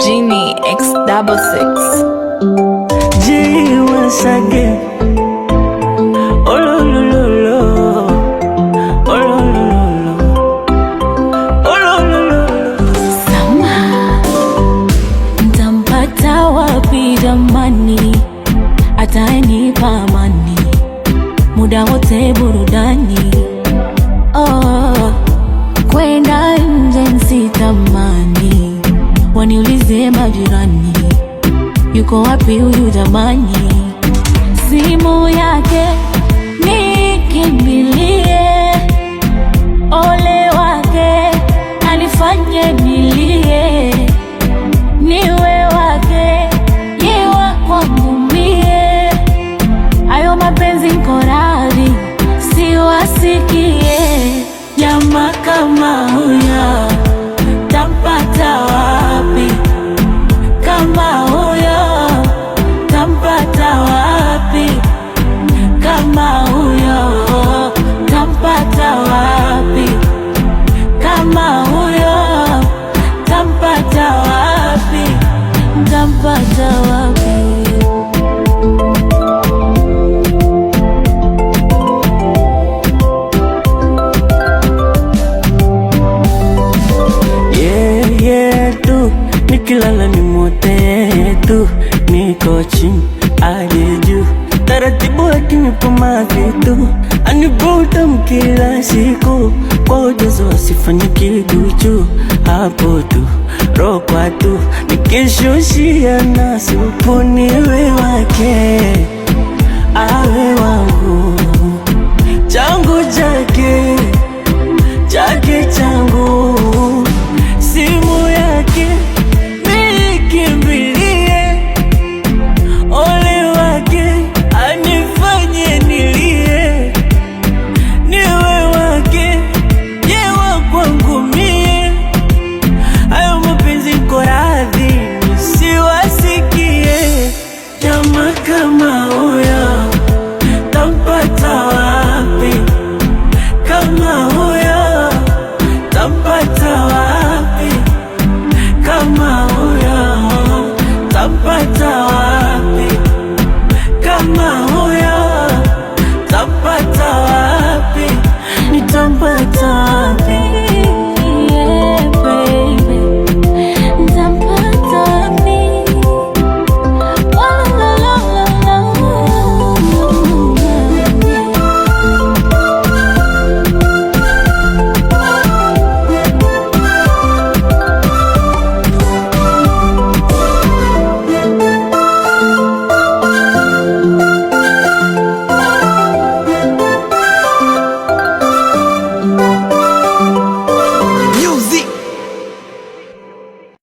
Genie X66 G once again. Oh lo lo lo lo. Oh lo lo lo lo. Oh lo lo lo lo. Sama ntampata wapi jamani, atanipa amani muda wote burudani. Oh, kwenda nje nsitamani, waniulize majirani, yuko wapi huyu jamani? Simu yake nikimbilie, ole wake anifanye nilie, niwe wake yewa kwangu mie, ayo mapenzi nko radhi siwasikie. Jamaa kama huyo tampata wapi? Kama huyo tampata wapi? Kama huyo tampata wapi? Kama huyo tampata wapi? Tampata wapi? Nikilala ni mote tu, niko chini hadi juu, taratibu akinipa mavitu, anivuta mkila siku, kwa ujazo asifanye kiduchu, hapo tu rokwa tu, nikishushia na supu niwe wake, awe wangu, changu chake